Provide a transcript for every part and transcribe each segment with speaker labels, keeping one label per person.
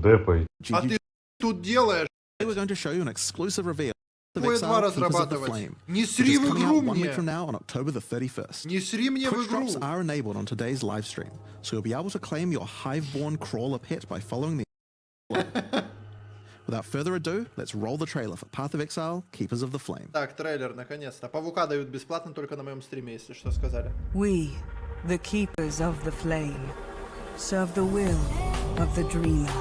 Speaker 1: Депай.
Speaker 2: А ты тут делаешь?
Speaker 3: We're going to show you an exclusive reveal of
Speaker 2: Ой,
Speaker 3: Exile,
Speaker 2: два
Speaker 3: Keepers of the
Speaker 2: разрабатывать.
Speaker 3: Flame,
Speaker 2: Не
Speaker 3: which
Speaker 2: сри
Speaker 3: is
Speaker 2: в
Speaker 3: coming
Speaker 2: игру
Speaker 3: out 1 week
Speaker 2: мне.
Speaker 3: from now on October the 31st.
Speaker 2: Не сри мне в
Speaker 3: Quick drops
Speaker 2: игру.
Speaker 3: are enabled on today's live stream, so you'll be able to claim your Hive-born crawler pet by following the Without further ado, let's roll the trailer for Path of Exile, Keepers of the Flame.
Speaker 2: Так, трейлер, наконец-то. Павука дают бесплатно только на моем стриме, если что сказали.
Speaker 4: We, the keepers of the flame, serve the will of the dreamer.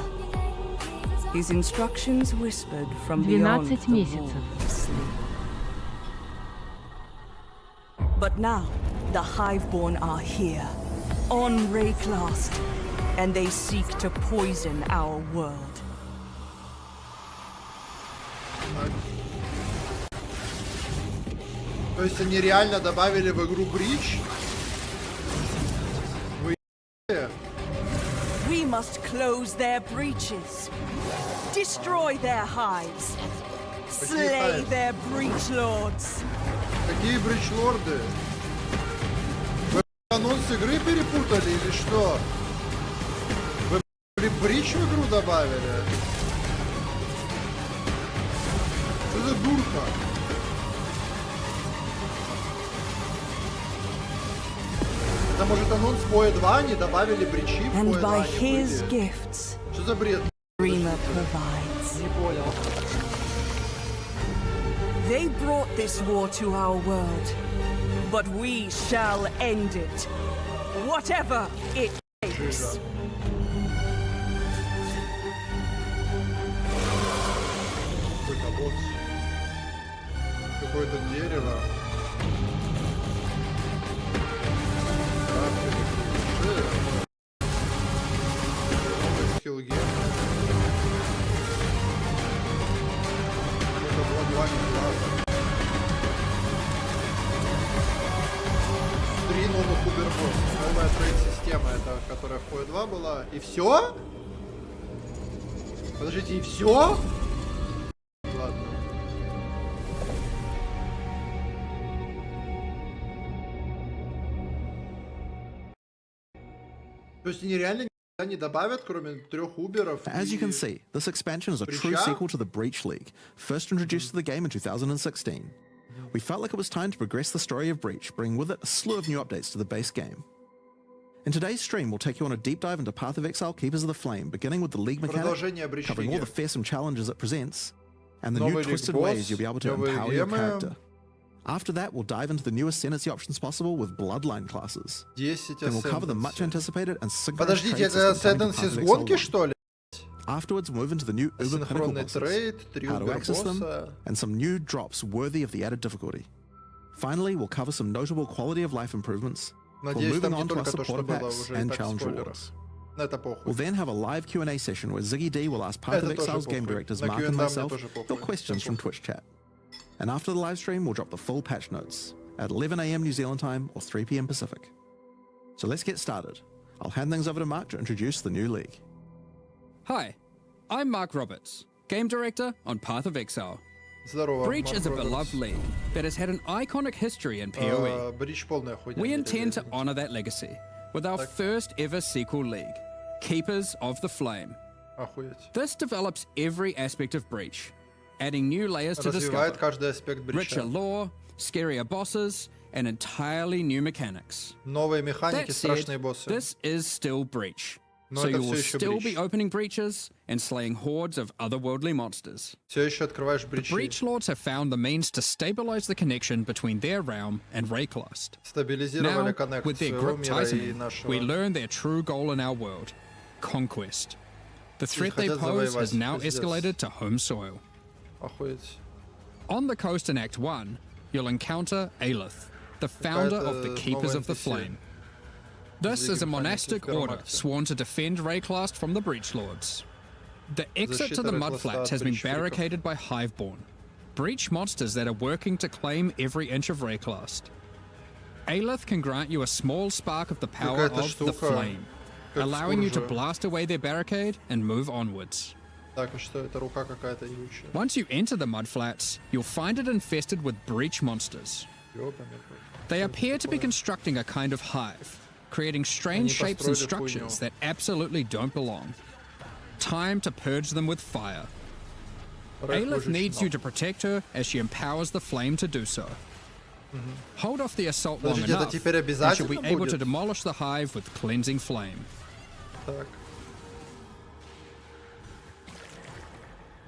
Speaker 4: His instructions whispered from beyond
Speaker 5: 12
Speaker 4: the
Speaker 5: месяцев.
Speaker 4: wall of sleep. But now, the Hiveborn are here, on Rayclast, and they seek to poison our world.
Speaker 2: То есть они реально добавили в игру Бридж? Вы ебали?
Speaker 4: We must close their breaches, destroy their hives, slay
Speaker 2: hives?
Speaker 4: their breach lords.
Speaker 2: Какие Бридж-лорды? Вы анонс игры перепутали или что? Вы Бридж в игру добавили? Что за дурка? Это может анонс Поя 2, они добавили бричи в
Speaker 4: And
Speaker 2: Поя 2,
Speaker 4: by
Speaker 2: они
Speaker 4: his
Speaker 2: были.
Speaker 4: gifts,
Speaker 2: Что за бред?
Speaker 4: Dreamer provides.
Speaker 2: Не понял.
Speaker 4: They brought this war to our world, but we shall end it, whatever it takes.
Speaker 2: Какой-то босс. Какое-то дерево. Новый скиллген. Какой-то Bloodline класс. 3 новых убербосса. Новая трейд-система, это которая в PoE 2 была. И все? Подождите, и все? Ладно. То есть они реально никогда не добавят, кроме 3 уберов?
Speaker 3: As you
Speaker 2: и-
Speaker 3: can see, this expansion is a true
Speaker 2: Breach?
Speaker 3: sequel to the Breach League, first introduced to the game in 2016. We felt like it was time to progress the story of Breach, bringing with it a slew of new updates to the base game. In today's stream, we'll take you on a deep dive into Path of Exile, Keepers of the Flame, beginning with the League mechanic,
Speaker 2: Продолжение Breach
Speaker 3: covering all
Speaker 2: League.
Speaker 3: the fearsome challenges it presents, and the new
Speaker 2: Новый
Speaker 3: twisted
Speaker 2: League
Speaker 3: ways
Speaker 2: boss,
Speaker 3: you'll be able to
Speaker 2: новые
Speaker 3: empower your
Speaker 2: гемы.
Speaker 3: character. After that, we'll dive into the new ascendancy options possible with Bloodline classes.
Speaker 2: 10
Speaker 3: Then we'll cover the much
Speaker 2: Ascendancy.
Speaker 3: anticipated and synchronized
Speaker 2: Подождите,
Speaker 3: trade
Speaker 2: это
Speaker 3: system coming to
Speaker 2: Ascendancy
Speaker 3: Path
Speaker 2: с
Speaker 3: of
Speaker 2: гонки,
Speaker 3: Exile 1.
Speaker 2: что ли?
Speaker 3: Afterwards, move into the new Uber Pinnacle
Speaker 2: Синхронный
Speaker 3: bosses,
Speaker 2: трейд, 3
Speaker 3: how to access them,
Speaker 2: убербосса.
Speaker 3: and some new drops worthy of the added difficulty. Finally, we'll cover some notable quality of life improvements before
Speaker 2: Надеюсь,
Speaker 3: moving
Speaker 2: там не
Speaker 3: on to our
Speaker 2: только то, что
Speaker 3: supporter
Speaker 2: было
Speaker 3: packs
Speaker 2: уже и
Speaker 3: and
Speaker 2: так
Speaker 3: challenge
Speaker 2: спойлеров.
Speaker 3: rewards.
Speaker 2: Но это похуй.
Speaker 3: We'll then have a live Q&A session where Ziggy D will ask Path
Speaker 2: Это
Speaker 3: of
Speaker 2: тоже
Speaker 3: Exile's game
Speaker 2: похуй.
Speaker 3: directors
Speaker 2: На
Speaker 3: Mark
Speaker 2: Q&A
Speaker 3: and
Speaker 2: мне
Speaker 3: myself
Speaker 2: тоже похуй.
Speaker 3: your questions from Twitch chat. And after the live stream, we'll drop the full patch notes at 11 a.m. New Zealand time or 3 p.m. Pacific. So let's get started. I'll hand things over to Mark to introduce the new league.
Speaker 6: Hi, I'm Mark Roberts, Game Director on Path of Exile.
Speaker 2: Здорово,
Speaker 6: Breach
Speaker 2: Марк
Speaker 6: is a
Speaker 2: Робертс.
Speaker 6: beloved league that has had an iconic history in PoE.
Speaker 2: Бридж полная хуйня.
Speaker 6: We
Speaker 2: не
Speaker 6: intend to
Speaker 2: реально.
Speaker 6: honor that legacy with our first ever sequel league, Keepers of the Flame.
Speaker 2: Охуеть.
Speaker 6: This develops every aspect of Breach, adding new layers to
Speaker 2: Развивает
Speaker 6: discover,
Speaker 2: каждый аспект
Speaker 6: richer
Speaker 2: брича.
Speaker 6: lore, scarier bosses, and entirely new mechanics.
Speaker 2: Новые механики,
Speaker 6: That
Speaker 2: страшные
Speaker 6: said,
Speaker 2: боссы.
Speaker 6: this is still Breach.
Speaker 2: Но
Speaker 6: So
Speaker 2: это
Speaker 6: you
Speaker 2: всё
Speaker 6: will
Speaker 2: ещё
Speaker 6: still
Speaker 2: Breach.
Speaker 6: be opening breaches and slaying hordes of otherworldly monsters.
Speaker 2: Все еще открываешь
Speaker 6: The
Speaker 2: бричи.
Speaker 6: Breach Lords have found the means to stabilize the connection between their realm and Rayclast.
Speaker 2: Стабилизировали
Speaker 6: Now,
Speaker 2: коннект
Speaker 6: with their
Speaker 2: своего
Speaker 6: grip
Speaker 2: мира и
Speaker 6: tightening,
Speaker 2: нашего.
Speaker 6: we learn their true goal in our world, conquest. The threat they
Speaker 2: хотят
Speaker 6: pose
Speaker 2: завоевать,
Speaker 6: has now
Speaker 2: пиздец.
Speaker 6: escalated to home soil.
Speaker 2: Охуеть.
Speaker 6: On the coast in Act 1, you'll encounter Aelith, the founder of the
Speaker 2: Какая-то
Speaker 6: Keepers
Speaker 2: новая
Speaker 6: of the
Speaker 2: NPC.
Speaker 6: Flame. This is a
Speaker 2: Механики в
Speaker 6: monastic
Speaker 2: первом
Speaker 6: order
Speaker 2: акте.
Speaker 6: sworn to defend Rayclast from the Breach Lords. The exit to
Speaker 2: Защита
Speaker 6: the
Speaker 2: Rayclasta
Speaker 6: Mudflats
Speaker 2: от
Speaker 6: has been
Speaker 2: Breach-фриков.
Speaker 6: barricaded by Hiveborn, Breach monsters that are working to claim every inch of Rayclast. Aelith can grant you a small spark of the power
Speaker 2: Какая-то
Speaker 6: of the
Speaker 2: штука,
Speaker 6: Flame,
Speaker 2: как
Speaker 6: allowing you to
Speaker 2: Скуржа.
Speaker 6: blast away their barricade and move onwards.
Speaker 2: Так, а что это? Рука какая-то ебучая.
Speaker 6: Once you enter the Mudflats, you'll find it infested with Breach monsters.
Speaker 2: Ёбаный рот.
Speaker 6: They appear to be constructing a kind of hive, creating strange
Speaker 2: Они
Speaker 6: shapes and
Speaker 2: построили
Speaker 6: structures
Speaker 2: хуйню.
Speaker 6: that absolutely don't belong. Time to purge them with fire.
Speaker 2: Вторых
Speaker 6: Aelith needs
Speaker 2: выжечь
Speaker 6: you to protect her as she empowers the flame to do so. Hold off the assault long
Speaker 2: Подождите, это
Speaker 6: enough,
Speaker 2: теперь
Speaker 6: and she'll be
Speaker 2: обязательно
Speaker 6: able to
Speaker 2: будет?
Speaker 6: demolish the hive with cleansing flame.
Speaker 2: Так.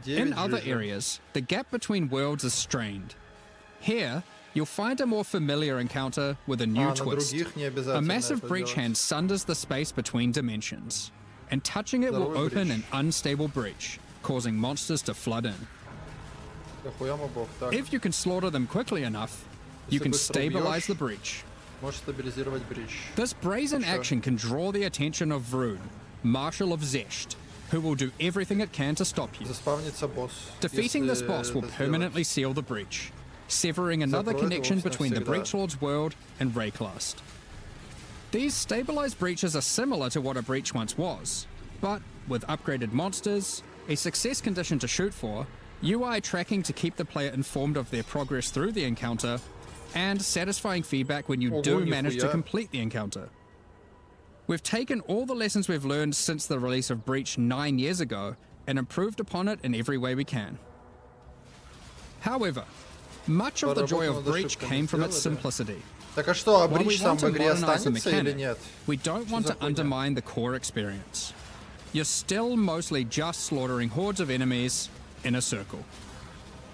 Speaker 6: In
Speaker 2: 9
Speaker 6: other
Speaker 2: жижи.
Speaker 6: areas, the gap between worlds is strained. Here, you'll find a more familiar encounter with a new
Speaker 2: на
Speaker 6: twist.
Speaker 2: других не
Speaker 6: A
Speaker 2: обязательно
Speaker 6: massive
Speaker 2: это
Speaker 6: breach
Speaker 2: делать.
Speaker 6: hand sunders the space between dimensions, and touching it will
Speaker 2: Здоровый
Speaker 6: open
Speaker 2: breach.
Speaker 6: an unstable breach, causing monsters to flood in.
Speaker 2: Дохуя мобов. Так,
Speaker 6: If you can slaughter them quickly enough, you can
Speaker 2: быстро
Speaker 6: stabilize
Speaker 2: убьешь.
Speaker 6: the breach.
Speaker 2: можешь стабилизировать бридж.
Speaker 6: This brazen
Speaker 2: Sure.
Speaker 6: action can draw the attention of Vroon, Marshal of Zesht, who will do everything it can to stop you.
Speaker 2: Заспавнится босс.
Speaker 6: Defeating this
Speaker 2: если
Speaker 6: boss will
Speaker 2: это сделать.
Speaker 6: permanently seal the breach, severing another
Speaker 2: Закроет
Speaker 6: connection
Speaker 2: его
Speaker 6: between the
Speaker 2: навсегда.
Speaker 6: Breachlord's world and Rayclast. These stabilized breaches are similar to what a breach once was, but with upgraded monsters, a success condition to shoot for, UI tracking to keep the player informed of their progress through the encounter, and satisfying feedback when you
Speaker 2: Ого,
Speaker 6: do manage to
Speaker 2: нихуя.
Speaker 6: complete the encounter. We've taken all the lessons we've learned since the release of Breach 9 years ago and improved upon it in every way we can. However, much of the joy of
Speaker 2: Поработал над
Speaker 6: Breach
Speaker 2: ошибками,
Speaker 6: came from its
Speaker 2: сделали.
Speaker 6: simplicity.
Speaker 2: Так а что, а
Speaker 6: While we
Speaker 2: бридж сам
Speaker 6: want
Speaker 2: в
Speaker 6: to
Speaker 2: игре
Speaker 6: modernize the
Speaker 2: останется или
Speaker 6: mechanic,
Speaker 2: нет?
Speaker 6: we don't want
Speaker 2: за
Speaker 6: to
Speaker 2: хуйня?
Speaker 6: undermine the core experience. You're still mostly just slaughtering hordes of enemies in a circle.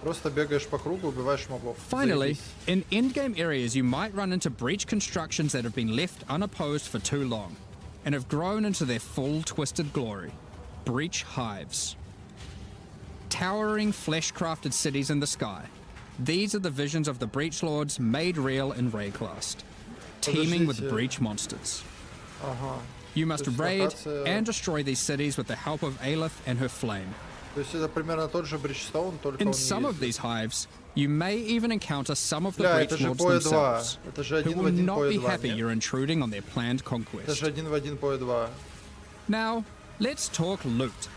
Speaker 2: Просто бегаешь по кругу, убиваешь мобов.
Speaker 6: Finally,
Speaker 2: Заебись.
Speaker 6: in endgame areas, you might run into breach constructions that have been left unopposed for too long and have grown into their full twisted glory. Breach hives. Towering flesh-crafted cities in the sky. These are the visions of the Breach Lords made real in Rayclast, teeming with
Speaker 2: Подождите.
Speaker 6: breach monsters.
Speaker 2: Ага.
Speaker 6: You must
Speaker 2: То есть
Speaker 6: raid
Speaker 2: локация-
Speaker 6: and destroy these cities with the help of Aelith and her flame.
Speaker 2: То есть это примерно тот же Бриджстоун, только
Speaker 6: In
Speaker 2: он
Speaker 6: some
Speaker 2: не
Speaker 6: of
Speaker 2: ездит.
Speaker 6: these hives, you may even encounter some of the
Speaker 2: Бля,
Speaker 6: Breach
Speaker 2: это же
Speaker 6: Lords
Speaker 2: PoE 2.
Speaker 6: themselves,
Speaker 2: Это же
Speaker 6: who
Speaker 2: один в
Speaker 6: will
Speaker 2: один
Speaker 6: not
Speaker 2: PoE
Speaker 6: be
Speaker 2: 2,
Speaker 6: happy
Speaker 2: нет?
Speaker 6: you're intruding on their planned
Speaker 2: Это
Speaker 6: conquest.
Speaker 2: же один в один PoE 2.
Speaker 6: Now, let's talk loot.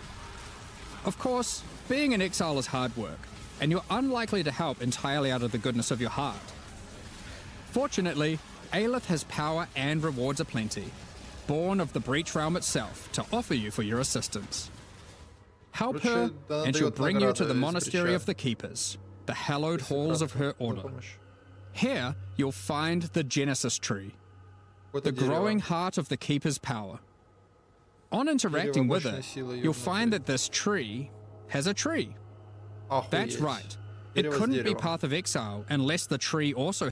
Speaker 6: Of course, being an exile is hard work, and you're unlikely to help entirely out of the goodness of your heart. Fortunately, Aelith has power and rewards aplenty, born of the Breach Realm itself, to offer you for your assistance. Help her,
Speaker 2: Короче, она
Speaker 6: and she'll
Speaker 2: дает
Speaker 6: bring you to
Speaker 2: награды
Speaker 6: the
Speaker 2: из
Speaker 6: Monastery
Speaker 2: Брича.
Speaker 6: of the Keepers, the hallowed
Speaker 2: Если
Speaker 6: halls of
Speaker 2: кратко,
Speaker 6: her
Speaker 2: за
Speaker 6: order.
Speaker 2: помощь.
Speaker 6: Here, you'll find the Genesis Tree,
Speaker 2: Какое-то
Speaker 6: the
Speaker 2: дерево.
Speaker 6: growing heart of the Keeper's power. On interacting with
Speaker 2: мощной
Speaker 6: it,
Speaker 2: силы
Speaker 6: you'll
Speaker 2: южной
Speaker 6: find
Speaker 2: земли.
Speaker 6: that this tree has a tree. That's
Speaker 2: Охуеть.
Speaker 6: right. It
Speaker 2: Дерево с
Speaker 6: couldn't be
Speaker 2: деревом.
Speaker 6: Path of Exile unless the tree also.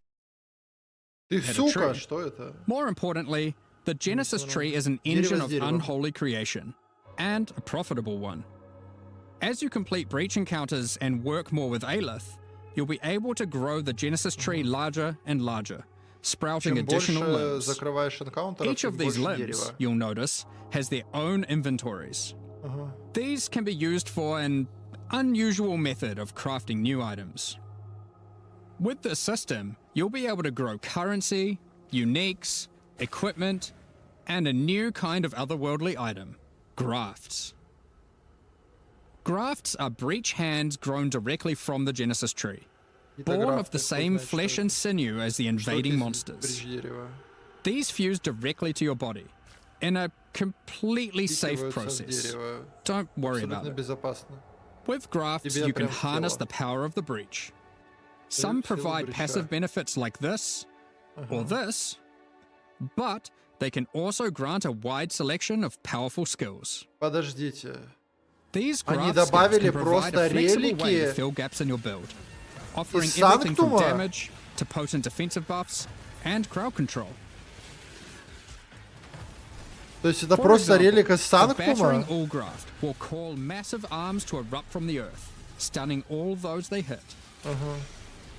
Speaker 2: Ты
Speaker 6: had a
Speaker 2: сука,
Speaker 6: tree.
Speaker 2: что это?
Speaker 6: More importantly, the Genesis tree is an engine of
Speaker 2: дерево.
Speaker 6: unholy creation, and a profitable one. As you complete breach encounters and work more with Aelith, you'll be able to grow the Genesis tree larger and larger, sprouting
Speaker 2: Чем больше
Speaker 6: additional limbs.
Speaker 2: закрываешь энкаунтеров,
Speaker 6: Each
Speaker 2: тем
Speaker 6: of these
Speaker 2: больше
Speaker 6: limbs,
Speaker 2: дерева.
Speaker 6: you'll notice, has their own inventories. These can be used for an unusual method of crafting new items. With this system, you'll be able to grow currency, uniques, equipment, and a new kind of otherworldly item, grafts. Grafts are breach hands grown directly from the Genesis tree, born of the same flesh and sinew as the invading monsters. These fuse directly to your body in a completely safe process. Don't worry about it.
Speaker 2: Безопасно.
Speaker 6: With grafts,
Speaker 2: Тебе
Speaker 6: you can
Speaker 2: прям в
Speaker 6: harness
Speaker 2: тело.
Speaker 6: the power of the breach. Some
Speaker 2: в силу
Speaker 6: provide
Speaker 2: брича.
Speaker 6: passive benefits like this or this, but they can also grant a wide selection of powerful skills.
Speaker 2: Подождите.
Speaker 6: These
Speaker 2: Они
Speaker 6: graft skills
Speaker 2: добавили
Speaker 6: can provide a
Speaker 2: просто
Speaker 6: flexible way to
Speaker 2: релики
Speaker 6: fill gaps in your build, offering
Speaker 2: из
Speaker 6: everything from
Speaker 2: Санктума?
Speaker 6: damage to potent defensive buffs and crowd control.
Speaker 2: То есть это
Speaker 6: For
Speaker 2: просто
Speaker 6: example,
Speaker 2: релик из
Speaker 6: the battering
Speaker 2: Санктума?
Speaker 6: Allgraft will call massive arms to erupt from the earth, stunning all those they hit.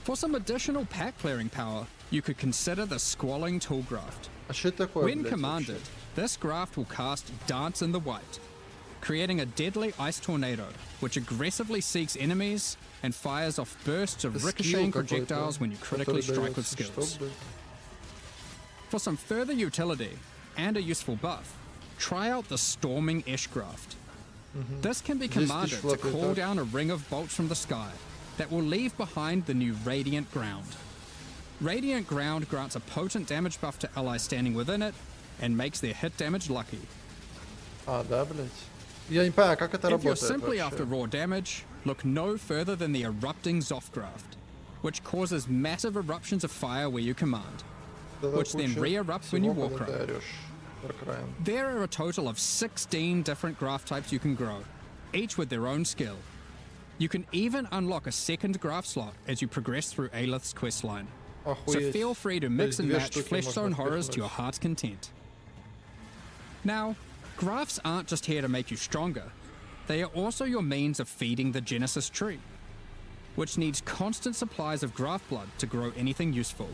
Speaker 6: For some additional pack clearing power, you could consider the Squalling Toolgraft.
Speaker 2: А что это такое,
Speaker 6: When
Speaker 2: блядь,
Speaker 6: commanded,
Speaker 2: вообще?
Speaker 6: this graft will cast Dance in the White, creating a deadly ice tornado which aggressively seeks enemies and fires off bursts of
Speaker 2: Это
Speaker 6: ricocheting
Speaker 2: скилл какой-то,
Speaker 6: projectiles when you critically
Speaker 2: который
Speaker 6: strike with
Speaker 2: дается. Что,
Speaker 6: skills.
Speaker 2: блядь?
Speaker 6: For some further utility and a useful buff, try out the Storming Eshgraft. This can be
Speaker 2: 10 000
Speaker 6: commanded to
Speaker 2: лапы,
Speaker 6: call
Speaker 2: так.
Speaker 6: down a ring of bolts from the sky that will leave behind the new Radiant Ground. Radiant Ground grants a potent damage buff to allies standing within it and makes their hit damage lucky.
Speaker 2: А, да, блядь. Я не понимаю, как это
Speaker 6: If you're
Speaker 2: работает
Speaker 6: simply
Speaker 2: вообще.
Speaker 6: after raw damage, look no further than the erupting Zoftgraft, which causes massive eruptions of fire where you command.
Speaker 2: Тогда
Speaker 6: which then
Speaker 2: куча
Speaker 6: re-erupts when you
Speaker 2: всего,
Speaker 6: walk
Speaker 2: когда
Speaker 6: around.
Speaker 2: ты орёшь. Warcraft.
Speaker 6: There are a total of 16 different graft types you can grow, each with their own skill. You can even unlock a second graft slot as you progress through Aelith's questline. So
Speaker 2: Охуеть.
Speaker 6: feel free to
Speaker 2: То
Speaker 6: mix
Speaker 2: есть
Speaker 6: and
Speaker 2: две
Speaker 6: match
Speaker 2: штуки
Speaker 6: Fleshstone
Speaker 2: можно
Speaker 6: horrors to your
Speaker 2: впихнуть.
Speaker 6: heart's content. Now, grafts aren't just here to make you stronger, they are also your means of feeding the Genesis tree, which needs constant supplies of graft blood to grow anything useful.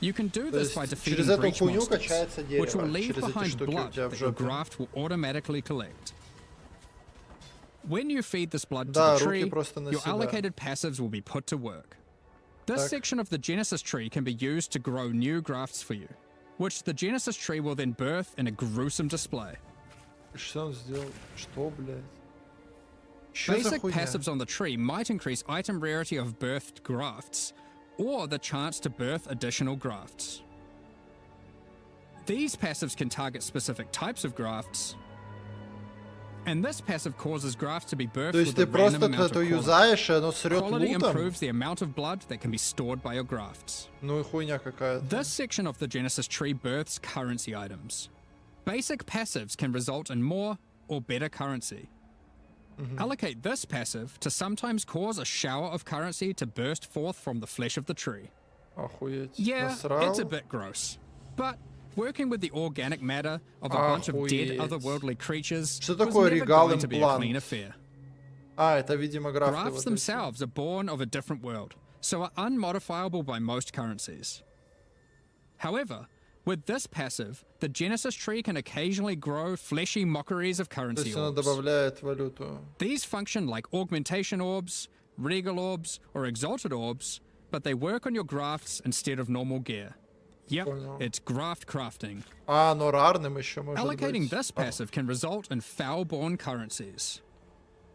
Speaker 6: You can do
Speaker 2: То
Speaker 6: this by
Speaker 2: есть
Speaker 6: defeating
Speaker 2: через эту
Speaker 6: breach
Speaker 2: хуйню
Speaker 6: monsters,
Speaker 2: качается
Speaker 6: which will
Speaker 2: дерево.
Speaker 6: leave
Speaker 2: Через эти
Speaker 6: behind
Speaker 2: штуки у
Speaker 6: blood
Speaker 2: тебя в
Speaker 6: that your
Speaker 2: жопе.
Speaker 6: graft will automatically collect. When you feed this blood to
Speaker 2: Да,
Speaker 6: the
Speaker 2: руки
Speaker 6: tree,
Speaker 2: просто на
Speaker 6: your
Speaker 2: себя.
Speaker 6: allocated passives will be put to work. This
Speaker 2: Так.
Speaker 6: section of the Genesis tree can be used to grow new grafts for you, which the Genesis tree will then birth in a gruesome display.
Speaker 2: Что он сделал? Что, блядь? Что за
Speaker 6: Basic
Speaker 2: хуйня?
Speaker 6: passives on the tree might increase item rarity of birthed grafts, or the chance to birth additional grafts. These passives can target specific types of grafts, and this passive causes grafts to be birthed
Speaker 2: То есть
Speaker 6: with
Speaker 2: ты
Speaker 6: a random
Speaker 2: просто
Speaker 6: amount
Speaker 2: это
Speaker 6: of quality.
Speaker 2: юзаешь, и оно срет
Speaker 6: Quality
Speaker 2: лутом?
Speaker 6: improves the amount of blood that can be stored by your grafts.
Speaker 2: Ну и хуйня какая-то.
Speaker 6: This section of the Genesis tree births currency items. Basic passives can result in more or better currency. Allocate this passive to sometimes cause a shower of currency to burst forth from the flesh of the tree.
Speaker 2: Охуеть.
Speaker 6: Yeah,
Speaker 2: Насрал?
Speaker 6: it's a bit gross. But working with the organic matter of a bunch of dead
Speaker 2: Охуеть.
Speaker 6: otherworldly creatures
Speaker 2: Что
Speaker 6: was
Speaker 2: такое
Speaker 6: never
Speaker 2: Regal
Speaker 6: going to be a
Speaker 2: Implant?
Speaker 6: clean affair.
Speaker 2: А, это, видимо, графты
Speaker 6: Grafts
Speaker 2: вот эти.
Speaker 6: themselves are born of a different world, so are unmodifiable by most currencies. However, with this passive, the Genesis tree can occasionally grow fleshy mockeries of
Speaker 2: То
Speaker 6: currency
Speaker 2: есть она
Speaker 6: orbs.
Speaker 2: добавляет валюту.
Speaker 6: These function like augmentation orbs, regal orbs, or exalted orbs, but they work on your grafts instead of normal gear. Yep,
Speaker 2: Понял.
Speaker 6: it's graft crafting.
Speaker 2: А, но рарным еще может
Speaker 6: Allocating
Speaker 2: быть.
Speaker 6: this passive can result in foulborn currencies.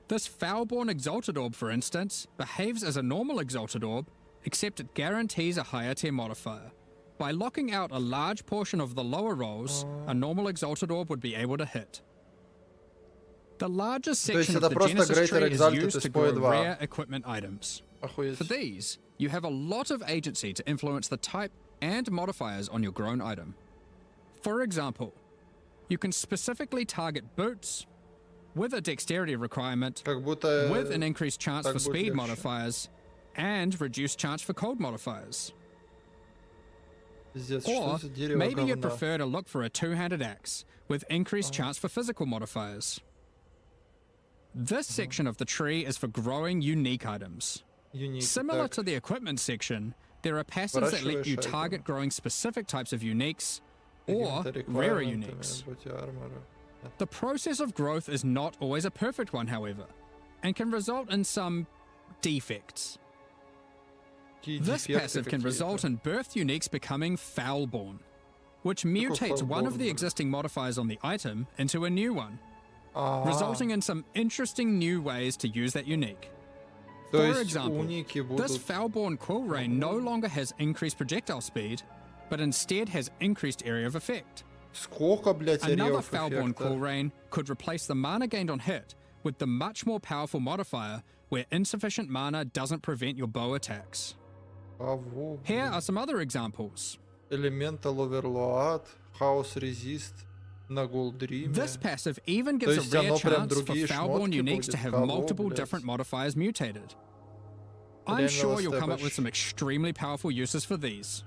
Speaker 6: This foulborn exalted orb, for instance, behaves as a normal exalted orb, except it guarantees a higher tier modifier. By locking out a large portion of the lower rolls, a normal exalted orb would be able to hit. The largest
Speaker 2: То есть
Speaker 6: section
Speaker 2: это
Speaker 6: of the
Speaker 2: просто
Speaker 6: Genesis
Speaker 2: Greater
Speaker 6: tree is
Speaker 2: Exalted
Speaker 6: used
Speaker 2: из
Speaker 6: to
Speaker 2: PoE
Speaker 6: grow
Speaker 2: 2.
Speaker 6: rare equipment items.
Speaker 2: Охуеть.
Speaker 6: For these, you have a lot of agency to influence the type and modifiers on your grown item. For example, you can specifically target boots with a dexterity requirement,
Speaker 2: Как будто...
Speaker 6: with an increased chance
Speaker 2: так
Speaker 6: for
Speaker 2: будет
Speaker 6: speed
Speaker 2: легче.
Speaker 6: modifiers, and reduced chance for cold modifiers.
Speaker 2: Пиздец,
Speaker 6: Or
Speaker 2: что за дерево
Speaker 6: maybe you'd
Speaker 2: говна?
Speaker 6: prefer to look for a two-handed axe with increased chance for physical modifiers. This section of the tree is for growing unique items.
Speaker 2: Юники.
Speaker 6: Similar
Speaker 2: Так,
Speaker 6: to the equipment section, there are passives that let you
Speaker 2: Выращиваешь
Speaker 6: target
Speaker 2: item.
Speaker 6: growing specific types of uniques or
Speaker 2: inventory
Speaker 6: rarer
Speaker 2: requirement,
Speaker 6: uniques.
Speaker 2: booty armor.
Speaker 6: The process of growth is not always a perfect one, however, and can result in some defects.
Speaker 2: Какие
Speaker 6: This
Speaker 2: дефекты
Speaker 6: passive can
Speaker 2: какие-то.
Speaker 6: result in birth uniques becoming foulborn, which mutates one of the
Speaker 2: foulborn?
Speaker 6: existing modifiers on the item into a new one,
Speaker 2: А,
Speaker 6: resulting in some interesting new ways to use that unique.
Speaker 2: то
Speaker 6: For
Speaker 2: есть
Speaker 6: example,
Speaker 2: уники
Speaker 6: this
Speaker 2: будут...
Speaker 6: foulborn quill rain no longer has increased projectile speed, but instead has increased area of effect.
Speaker 2: Сколько, блядь,
Speaker 6: Another
Speaker 2: ареев
Speaker 6: foulborn quill
Speaker 2: эффекта?
Speaker 6: rain could replace the mana gained on hit with the much more powerful modifier where insufficient mana doesn't prevent your bow attacks.
Speaker 2: Кого?
Speaker 6: Here are some other examples.
Speaker 2: Elemental Overload, Chaos Resist, на Голдриме.
Speaker 6: This passive even
Speaker 2: То
Speaker 6: gives a
Speaker 2: есть
Speaker 6: rare
Speaker 2: оно прям
Speaker 6: chance for
Speaker 2: другие
Speaker 6: foulborn
Speaker 2: шмотки
Speaker 6: uniques to
Speaker 2: будет?
Speaker 6: have
Speaker 2: Кого,
Speaker 6: multiple
Speaker 2: блядь?
Speaker 6: different modifiers mutated. I'm
Speaker 2: Реально
Speaker 6: sure you'll come up
Speaker 2: ластебаш.
Speaker 6: with some extremely powerful uses for these.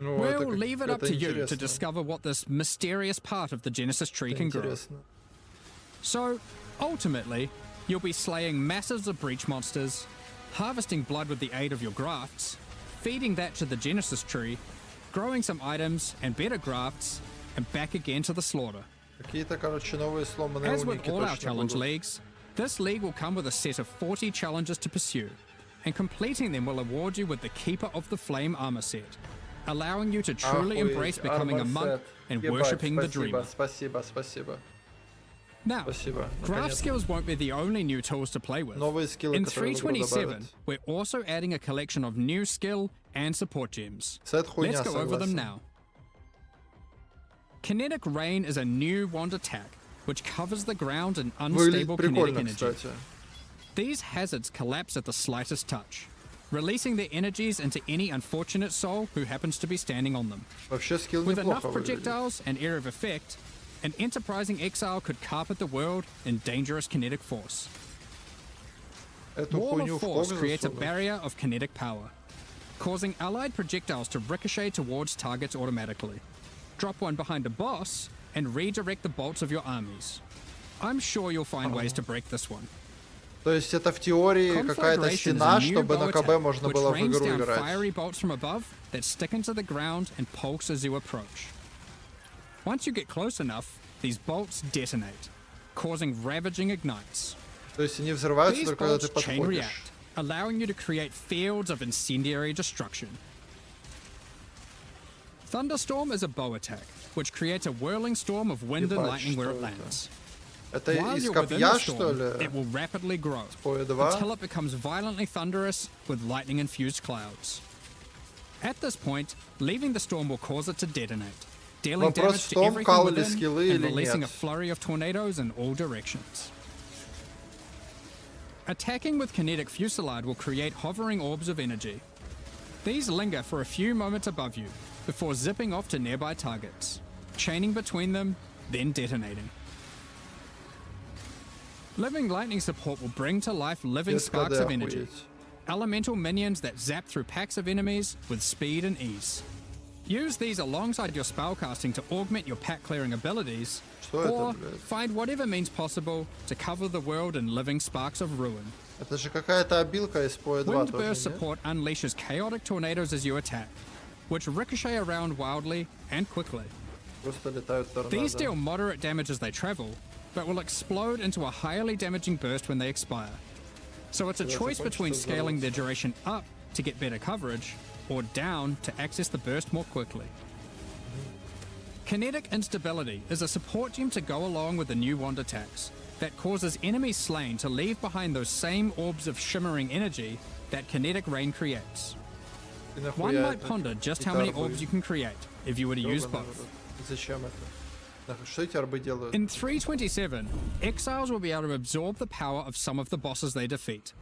Speaker 2: Ну,
Speaker 6: We'll
Speaker 2: это как-
Speaker 6: leave it up
Speaker 2: это
Speaker 6: to you to
Speaker 2: интересно.
Speaker 6: discover what this mysterious part of the Genesis tree
Speaker 2: Это
Speaker 6: can grow.
Speaker 2: интересно.
Speaker 6: So, ultimately, you'll be slaying masses of breach monsters, harvesting blood with the aid of your grafts, feeding that to the Genesis tree, growing some items and better grafts, and back again to the slaughter.
Speaker 2: Какие-то, короче, новые сломанные
Speaker 6: As with
Speaker 2: уники
Speaker 6: all our
Speaker 2: точно
Speaker 6: challenge
Speaker 2: будут.
Speaker 6: leagues, this league will come with a set of 40 challenges to pursue, and completing them will award you with the Keeper of the Flame armor set, allowing you to truly
Speaker 2: Охуеть,
Speaker 6: embrace becoming a
Speaker 2: Armor
Speaker 6: monk
Speaker 2: Set.
Speaker 6: and
Speaker 2: Ебать,
Speaker 6: worshipping the
Speaker 2: спасибо,
Speaker 6: Dreamer.
Speaker 2: Спасибо, спасибо.
Speaker 6: Now,
Speaker 2: Спасибо.
Speaker 6: Graph
Speaker 2: наконец-то.
Speaker 6: skills won't be the only new tools to play with.
Speaker 2: Новые скиллы,
Speaker 6: In
Speaker 2: которые в игру
Speaker 6: 327,
Speaker 2: добавят.
Speaker 6: we're also adding a collection of new skill and support gems.
Speaker 2: Сет хуйня,
Speaker 6: Let's go over them
Speaker 2: согласен.
Speaker 6: now. Kinetic Rain is a new wand attack which covers the ground in
Speaker 2: Выглядит
Speaker 6: unstable kinetic
Speaker 2: прикольно,
Speaker 6: energy.
Speaker 2: кстати.
Speaker 6: These hazards collapse at the slightest touch, releasing their energies into any unfortunate soul who happens to be standing on them.
Speaker 2: Вообще скилл
Speaker 6: With enough
Speaker 2: неплохо выглядит.
Speaker 6: projectiles and area of effect, an enterprising exile could carpet the world in dangerous kinetic force.
Speaker 2: Эту
Speaker 6: Wall
Speaker 2: хуйню
Speaker 6: of
Speaker 2: в
Speaker 6: Force
Speaker 2: Хогвартс
Speaker 6: creates a
Speaker 2: засунуть.
Speaker 6: barrier of kinetic power, causing allied projectiles to ricochet towards targets automatically. Drop one behind a boss and redirect the bolts of your armies. I'm sure you'll find ways to break this one.
Speaker 2: То есть это в теории какая-то
Speaker 6: Conflagration is
Speaker 2: стена,
Speaker 6: a new
Speaker 2: чтобы на
Speaker 6: bow
Speaker 2: КБ
Speaker 6: attack,
Speaker 2: можно
Speaker 6: which
Speaker 2: было в
Speaker 6: rains
Speaker 2: игру
Speaker 6: down
Speaker 2: играть.
Speaker 6: fiery bolts from above that stick into the ground and pulse as you approach. Once you get close enough, these bolts detonate, causing ravaging ignites.
Speaker 2: То есть они взрываются
Speaker 6: These
Speaker 2: только когда ты
Speaker 6: bolts chain
Speaker 2: подходишь.
Speaker 6: react, allowing you to create fields of incendiary destruction. Thunderstorm is a bow attack, which creates a whirling storm of wind and
Speaker 2: Ебать,
Speaker 6: lightning where
Speaker 2: что
Speaker 6: it
Speaker 2: это?
Speaker 6: lands.
Speaker 2: Это
Speaker 6: While
Speaker 2: из
Speaker 6: you're within
Speaker 2: копья,
Speaker 6: the
Speaker 2: что
Speaker 6: storm,
Speaker 2: ли?
Speaker 6: it will rapidly grow
Speaker 2: Поя 2?
Speaker 6: until it becomes violently thunderous with lightning-infused clouds. At this point, leaving the storm will cause it to detonate, dealing
Speaker 2: Вопрос
Speaker 6: damage
Speaker 2: в
Speaker 6: to
Speaker 2: том,
Speaker 6: everything
Speaker 2: кал ли
Speaker 6: within
Speaker 2: скиллы
Speaker 6: and
Speaker 2: или
Speaker 6: releasing a
Speaker 2: нет.
Speaker 6: flurry of tornadoes in all directions. Attacking with kinetic fusillade will create hovering orbs of energy. These linger for a few moments above you before zipping off to nearby targets, chaining between them, then detonating. Living lightning support will bring to life living
Speaker 2: Без
Speaker 6: sparks
Speaker 2: КД
Speaker 6: of energy.
Speaker 2: охуеть.
Speaker 6: Elemental minions that zap through packs of enemies with speed and ease. Use these alongside your spellcasting to augment your pack clearing abilities,
Speaker 2: Что это,
Speaker 6: or
Speaker 2: блядь?
Speaker 6: find whatever means possible to cover the world in living sparks of ruin.
Speaker 2: Это же какая-то обилка из Поя 2
Speaker 6: Wind
Speaker 2: тоже,
Speaker 6: Burst
Speaker 2: нет?
Speaker 6: support unleashes chaotic tornadoes as you attack, which ricochet around wildly and quickly.
Speaker 2: Просто летают
Speaker 6: These
Speaker 2: торнадо.
Speaker 6: deal moderate damage as they travel, but will explode into a highly damaging burst when they expire. So it's a
Speaker 2: Когда
Speaker 6: choice between
Speaker 2: закончится,
Speaker 6: scaling their
Speaker 2: взорвутся.
Speaker 6: duration up to get better coverage, or down to access the burst more quickly. Kinetic instability is a support gem to go along with the new wand attacks that causes enemies slain to leave behind those same orbs of shimmering energy that kinetic rain creates.
Speaker 2: И нахуя
Speaker 6: One might
Speaker 2: это?
Speaker 6: ponder just
Speaker 2: Эти
Speaker 6: how many
Speaker 2: арбы?
Speaker 6: orbs you can create if you were to use
Speaker 2: Ёбаный
Speaker 6: both.
Speaker 2: в рот. Зачем это? Нахуй, что эти арбы делают?
Speaker 6: In 327, exiles will be able to absorb the power of some of the bosses they defeat.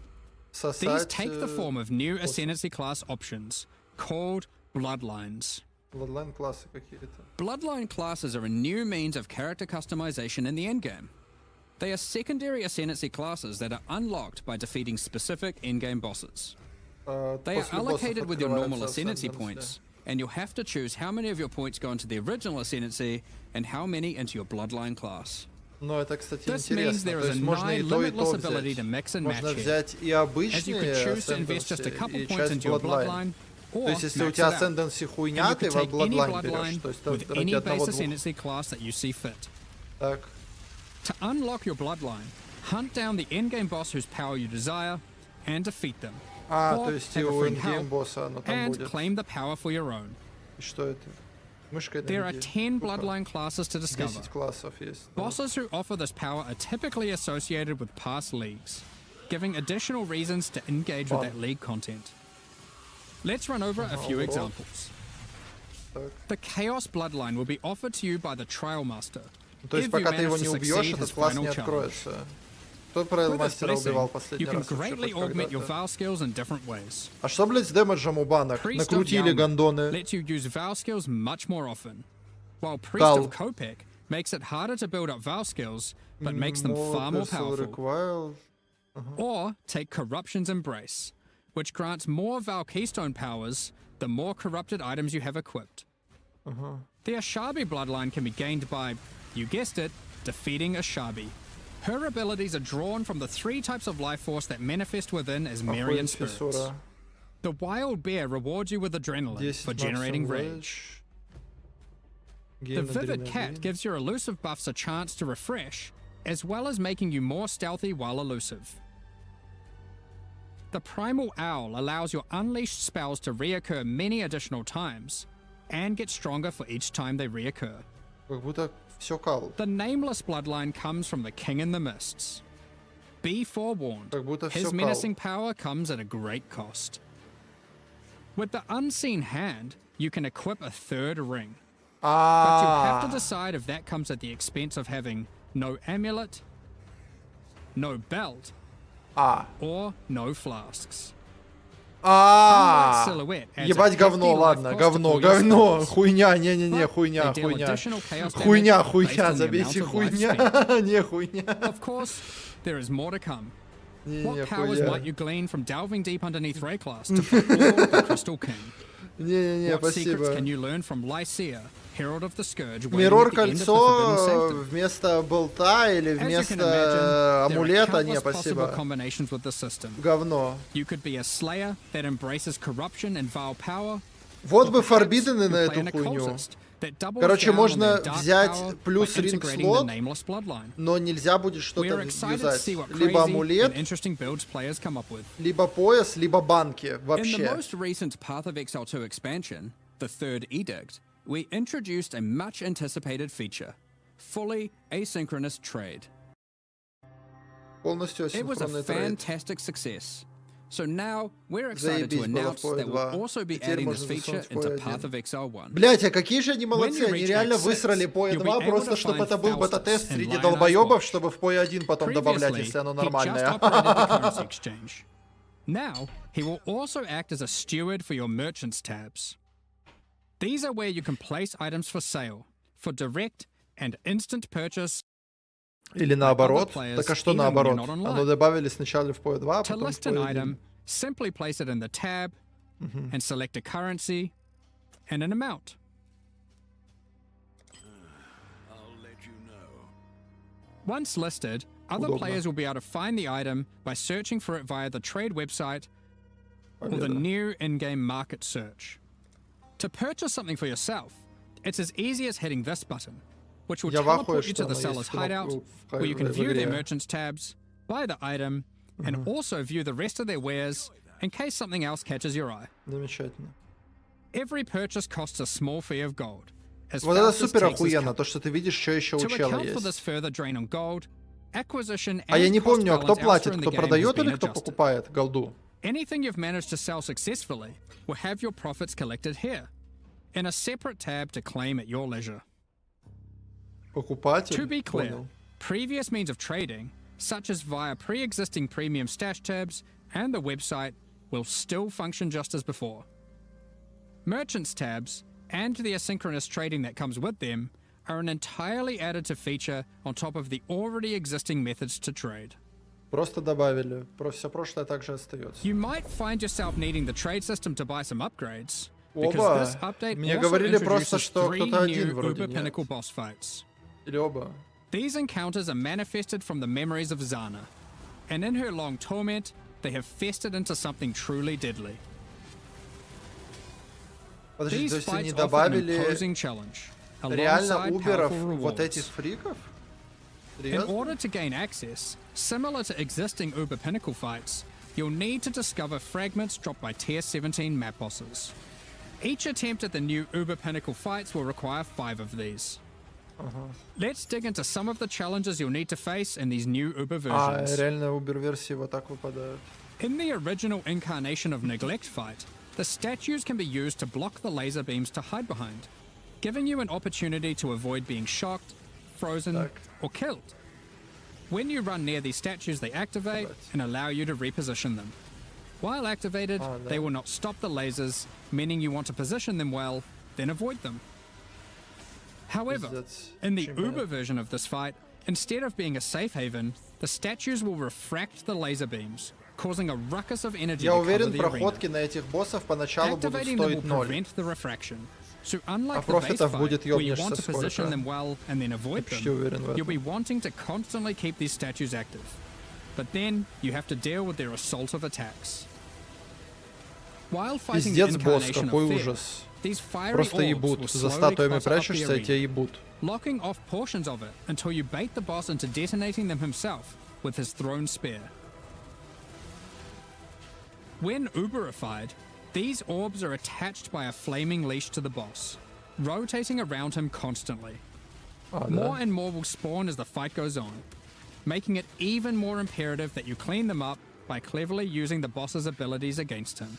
Speaker 6: These
Speaker 2: Сосать
Speaker 6: take the form of new Ascendancy class options, called Bloodlines.
Speaker 2: Bloodline классы какие-то.
Speaker 6: Bloodline classes are a new means of character customization in the endgame. They are secondary Ascendancy classes that are unlocked by defeating specific endgame bosses. They are
Speaker 2: После боссов
Speaker 6: allocated with your normal
Speaker 2: открывается
Speaker 6: Ascendancy
Speaker 2: Ascendancy.
Speaker 6: points, and you'll have to choose how many of your points go into the original Ascendancy and how many into your Bloodline class.
Speaker 2: Но это, кстати,
Speaker 6: This
Speaker 2: интересно.
Speaker 6: means there
Speaker 2: То
Speaker 6: is a
Speaker 2: есть можно
Speaker 6: nigh
Speaker 2: и то
Speaker 6: limitless
Speaker 2: взять.
Speaker 6: ability to mix and
Speaker 2: Можно
Speaker 6: match here,
Speaker 2: взять и
Speaker 6: as you
Speaker 2: обычные
Speaker 6: could choose to invest just a
Speaker 2: Ascendancy,
Speaker 6: couple
Speaker 2: и
Speaker 6: points
Speaker 2: часть
Speaker 6: into your
Speaker 2: Bloodline.
Speaker 6: Bloodline,
Speaker 2: То
Speaker 6: or
Speaker 2: есть если у
Speaker 6: max
Speaker 2: тебя
Speaker 6: it out.
Speaker 2: Ascendancy
Speaker 6: And
Speaker 2: хуйня,
Speaker 6: you
Speaker 2: ты
Speaker 6: could
Speaker 2: во
Speaker 6: take any
Speaker 2: Bloodline берешь.
Speaker 6: Bloodline
Speaker 2: То есть
Speaker 6: with
Speaker 2: ради
Speaker 6: any base
Speaker 2: одного-двух.
Speaker 6: Ascendancy class that you see fit.
Speaker 2: Так.
Speaker 6: To unlock your Bloodline, hunt down the endgame boss whose power you desire and defeat them.
Speaker 2: А,
Speaker 6: Or
Speaker 2: то есть и
Speaker 6: have a
Speaker 2: у
Speaker 6: friend
Speaker 2: ингейм
Speaker 6: help
Speaker 2: босса оно там
Speaker 6: and
Speaker 2: будет.
Speaker 6: claim the power for your own.
Speaker 2: И что это? Мышкой
Speaker 6: There are
Speaker 2: наведи.
Speaker 6: 10
Speaker 2: Сколько?
Speaker 6: Bloodline classes to discover.
Speaker 2: 10 классов есть. да.
Speaker 6: Bosses who offer this power are typically associated with past leagues, giving additional reasons to engage with
Speaker 2: Fun.
Speaker 6: that league content. Let's run over a few
Speaker 2: Overall.
Speaker 6: examples.
Speaker 2: Так.
Speaker 6: The Chaos Bloodline will be offered to you by the Trial Master.
Speaker 2: Ну, то есть
Speaker 6: if you
Speaker 2: пока ты его
Speaker 6: manage
Speaker 2: не
Speaker 6: to
Speaker 2: убьешь,
Speaker 6: succeed
Speaker 2: этот
Speaker 6: his
Speaker 2: класс
Speaker 6: final
Speaker 2: не
Speaker 6: challenge.
Speaker 2: откроется. Кто правил
Speaker 6: With this
Speaker 2: мастера убивал
Speaker 6: blessing,
Speaker 2: последний
Speaker 6: you can
Speaker 2: раз вообще
Speaker 6: greatly
Speaker 2: хоть
Speaker 6: augment your
Speaker 2: когда-то?
Speaker 6: Vow skills in different ways.
Speaker 2: А что, блядь, с дэмэджем у банок?
Speaker 6: Priest of
Speaker 2: Накрутили
Speaker 6: Yalma
Speaker 2: гондоны.
Speaker 6: lets you use Vow skills much more often, while Priest
Speaker 2: Кал.
Speaker 6: of Kopek makes it harder to build up Vow skills, but makes them far more
Speaker 2: Mortal
Speaker 6: powerful.
Speaker 2: Required.
Speaker 6: Or take Corruption's Embrace, which grants more Val Keystone powers the more corrupted items you have equipped. The Ashabi bloodline can be gained by, you guessed it, defeating Ashabi. Her abilities are drawn from the 3 types of life force that manifest within as Marian
Speaker 2: Охуеть,
Speaker 6: spirits.
Speaker 2: фиссура.
Speaker 6: The Wild Bear rewards you with adrenaline
Speaker 2: 10
Speaker 6: for generating
Speaker 2: maximum
Speaker 6: rage. The
Speaker 2: Gain
Speaker 6: Vivid
Speaker 2: adrenaline.
Speaker 6: Cat gives your elusive buffs a chance to refresh, as well as making you more stealthy while elusive. The Primal Owl allows your unleashed spells to reoccur many additional times, and get stronger for each time they reoccur.
Speaker 2: Как будто все кал.
Speaker 6: The Nameless bloodline comes from the King in the Mists. Be forewarned,
Speaker 2: Как будто
Speaker 6: his
Speaker 2: всё кал.
Speaker 6: menacing power comes at a great cost. With the Unseen Hand, you can equip a 3rd ring. But you have to
Speaker 2: А,
Speaker 6: decide if that comes at the expense of having no amulet, no belt,
Speaker 2: А.
Speaker 6: or no flasks.
Speaker 2: А.
Speaker 6: Silhouette adds
Speaker 2: Ебать
Speaker 6: a
Speaker 2: говно,
Speaker 6: hefty
Speaker 2: ладно,
Speaker 6: life cost to
Speaker 2: говно,
Speaker 6: all your
Speaker 2: говно,
Speaker 6: spells.
Speaker 2: хуйня, не-не-не,
Speaker 6: But
Speaker 2: хуйня,
Speaker 6: they deal
Speaker 2: хуйня.
Speaker 6: additional chaos
Speaker 2: Хуйня,
Speaker 6: damage based
Speaker 2: хуйня,
Speaker 6: on the
Speaker 2: забейте,
Speaker 6: amount of life
Speaker 2: хуйня,
Speaker 6: spent.
Speaker 2: не хуйня.
Speaker 6: Of course, there is more to come.
Speaker 2: Не-не-не,
Speaker 6: What powers might
Speaker 2: хуйня.
Speaker 6: you glean from delving deep underneath Rayclass to fight the Crystal King?
Speaker 2: Не-не-не,
Speaker 6: What secrets
Speaker 2: спасибо.
Speaker 6: can you learn from Lycia, Herald of the Scourge, waiting
Speaker 2: Миррор
Speaker 6: at the end of the
Speaker 2: кольцо
Speaker 6: Forbidden Sanctum?
Speaker 2: вместо болта или
Speaker 6: As you can
Speaker 2: вместо
Speaker 6: imagine, there are
Speaker 2: амулета, не,
Speaker 6: countless possible
Speaker 2: спасибо.
Speaker 6: combinations with the system.
Speaker 2: Говно.
Speaker 6: You could be a slayer that embraces corruption and vile power.
Speaker 2: Вот бы
Speaker 6: or perhaps
Speaker 2: Forbidden на
Speaker 6: you play an
Speaker 2: эту хуйню.
Speaker 6: occultist that doubles
Speaker 2: Короче,
Speaker 6: down on
Speaker 2: можно
Speaker 6: their dark
Speaker 2: взять
Speaker 6: power
Speaker 2: плюс
Speaker 6: by
Speaker 2: ринг
Speaker 6: integrating the
Speaker 2: слот,
Speaker 6: nameless bloodline.
Speaker 2: но нельзя будет
Speaker 6: We
Speaker 2: что-то
Speaker 6: are excited to see
Speaker 2: юзать.
Speaker 6: what
Speaker 2: Либо
Speaker 6: crazy
Speaker 2: амулет,
Speaker 6: and interesting builds players come up with.
Speaker 2: либо пояс, либо банки.
Speaker 1: In the
Speaker 2: Вообще.
Speaker 1: most recent Path of Exile 2 expansion, the Third Edict, we introduced a much anticipated feature, fully asynchronous trade.
Speaker 2: Полностью
Speaker 1: It was a
Speaker 2: асинхронный трейд.
Speaker 1: fantastic success. So now we're excited to
Speaker 2: Заебись было в
Speaker 1: announce
Speaker 2: PoE
Speaker 1: that
Speaker 2: 2.
Speaker 1: we'll also be
Speaker 2: Теперь
Speaker 1: adding this
Speaker 2: можно
Speaker 1: feature
Speaker 2: засунуть в
Speaker 1: into
Speaker 2: PoE
Speaker 1: Path
Speaker 2: 1.
Speaker 1: of Exile 1.
Speaker 2: Блять, а какие же они
Speaker 1: When
Speaker 2: молодцы,
Speaker 1: you
Speaker 2: они
Speaker 1: reach
Speaker 2: реально
Speaker 1: Act 6,
Speaker 2: высрали PoE
Speaker 1: you'll be
Speaker 2: 2
Speaker 1: able
Speaker 2: просто,
Speaker 1: to
Speaker 2: чтобы
Speaker 1: find
Speaker 2: это был
Speaker 1: Faustus
Speaker 2: бета-тест
Speaker 1: and
Speaker 2: среди
Speaker 1: Lionel's
Speaker 2: долбоебов,
Speaker 1: Watch.
Speaker 2: чтобы в PoE 1 потом добавлять,
Speaker 1: Previously,
Speaker 2: если оно
Speaker 1: he just
Speaker 2: нормальное.
Speaker 1: operated the currency exchange. Now, he will also act as a steward for your merchants tabs. These are where you can place items for sale, for direct and instant purchase.
Speaker 2: Или наоборот.
Speaker 1: players,
Speaker 2: Так а что
Speaker 1: even when
Speaker 2: наоборот?
Speaker 1: you're not online.
Speaker 2: Оно добавили сначала в PoE 2, а
Speaker 6: To
Speaker 2: потом в
Speaker 6: list an
Speaker 2: PoE 1.
Speaker 6: item, simply place it in the tab and select a currency and an amount. Once listed, other
Speaker 2: Удобно.
Speaker 6: players will be able to find the item by searching for it via the trade website or the
Speaker 2: Победа.
Speaker 6: new in-game market search. To purchase something for yourself, it's as easy as hitting this button, which will
Speaker 2: Я в ахуе,
Speaker 6: teleport you
Speaker 2: что
Speaker 6: to the
Speaker 2: оно
Speaker 6: seller's
Speaker 2: есть в
Speaker 6: hideout,
Speaker 2: в-
Speaker 6: where you can
Speaker 2: в
Speaker 6: view their
Speaker 2: игре.
Speaker 6: merchants tabs, buy the item, and also view the rest of their wares in case something else catches your eye.
Speaker 2: Замечательно.
Speaker 6: Every purchase costs a small fee of gold. As
Speaker 2: Вот это
Speaker 6: Faustus
Speaker 2: супер
Speaker 6: takes his
Speaker 2: охуенно,
Speaker 6: cut.
Speaker 2: то, что ты видишь, что еще у
Speaker 6: To
Speaker 2: чела
Speaker 6: account for this
Speaker 2: есть.
Speaker 6: further drain on gold, acquisition
Speaker 2: А я
Speaker 6: and
Speaker 2: не
Speaker 6: cost
Speaker 2: помню, а кто
Speaker 6: balance elsewhere
Speaker 2: платит,
Speaker 6: in the
Speaker 2: кто
Speaker 6: game has
Speaker 2: продает
Speaker 6: been
Speaker 2: или кто
Speaker 6: adjusted.
Speaker 2: покупает голду?
Speaker 6: Anything you've managed to sell successfully will have your profits collected here, in a separate tab to claim at your leisure.
Speaker 2: Покупатель?
Speaker 6: To be clear,
Speaker 2: Понял.
Speaker 6: previous means of trading, such as via pre-existing premium stash tabs and the website, will still function just as before. Merchants tabs and the asynchronous trading that comes with them are an entirely additive feature on top of the already existing methods to trade.
Speaker 2: Просто добавили. Все прошлое также остается.
Speaker 6: You might find yourself needing the trade system to buy some upgrades, because
Speaker 2: Оба.
Speaker 6: this update
Speaker 2: Мне
Speaker 6: also
Speaker 2: говорили просто,
Speaker 6: introduces
Speaker 2: что
Speaker 6: 3
Speaker 2: кто-то один
Speaker 6: new
Speaker 2: вроде
Speaker 6: Uber
Speaker 2: нет.
Speaker 6: Pinnacle boss fights.
Speaker 2: Или оба.
Speaker 6: These encounters are manifested from the memories of Zana, and in her long torment, they have festered into something truly deadly.
Speaker 2: Подожди,
Speaker 6: These
Speaker 2: то есть они
Speaker 6: fights offer an
Speaker 2: добавили
Speaker 6: imposing challenge,
Speaker 2: реально
Speaker 6: alongside
Speaker 2: уберов
Speaker 6: powerful
Speaker 2: вот
Speaker 6: rewards.
Speaker 2: этих фриков?
Speaker 6: In
Speaker 2: Серьезно?
Speaker 6: order to gain access, similar to existing Uber Pinnacle fights, you'll need to discover fragments dropped by Tier 17 map bosses. Each attempt at the new Uber Pinnacle fights will require 5 of these. Let's dig into some of the challenges you'll need to face in these new Uber
Speaker 2: А,
Speaker 6: versions.
Speaker 2: реально убер-версии вот так выпадают.
Speaker 6: In the original incarnation of Neglect Fight, the statues can be used to block the laser beams to hide behind, giving you an opportunity to avoid being shocked, frozen,
Speaker 2: Tak.
Speaker 6: or killed. When you run near these statues, they activate
Speaker 2: Right.
Speaker 6: and allow you to reposition them. While activated,
Speaker 2: Ah,
Speaker 6: they
Speaker 2: no.
Speaker 6: will not stop the lasers, meaning you want to position them well, then avoid them. However,
Speaker 2: Пиздец.
Speaker 6: in the
Speaker 2: Очень
Speaker 6: Uber
Speaker 2: понятно.
Speaker 6: version of this fight, instead of being a safe haven, the statues will refract the laser beams, causing a ruckus of energy
Speaker 2: Я
Speaker 6: to cover
Speaker 2: уверен,
Speaker 6: the arena.
Speaker 2: проходки на этих боссов поначалу будут
Speaker 6: Activating them will
Speaker 2: стоить 0.
Speaker 6: prevent the refraction. So unlike
Speaker 2: А
Speaker 6: the base
Speaker 2: профитов
Speaker 6: fight,
Speaker 2: будет
Speaker 6: where you
Speaker 2: ёбнешься
Speaker 6: want to position
Speaker 2: сколько.
Speaker 6: them well and then avoid
Speaker 2: Я почти
Speaker 6: them,
Speaker 2: уверен в
Speaker 6: you'll
Speaker 2: этом.
Speaker 6: be wanting to constantly keep these statues active. But then you have to deal with their assault of attacks. While fighting the
Speaker 2: Пиздец, босс,
Speaker 6: incarnation
Speaker 2: какой
Speaker 6: of fear,
Speaker 2: ужас.
Speaker 6: these fiery
Speaker 2: Просто
Speaker 6: orbs
Speaker 2: ебут.
Speaker 6: will
Speaker 2: За
Speaker 6: slowly
Speaker 2: статуями
Speaker 6: clutter up the
Speaker 2: прячешься, и тебя
Speaker 6: arena,
Speaker 2: ебут.
Speaker 6: locking off portions of it until you bait the boss into detonating them himself with his thrown spear. When Uberified, these orbs are attached by a flaming leash to the boss, rotating around him constantly.
Speaker 2: А,
Speaker 6: More
Speaker 2: да?
Speaker 6: and more will spawn as the fight goes on, making it even more imperative that you clean them up by cleverly using the boss's abilities against him.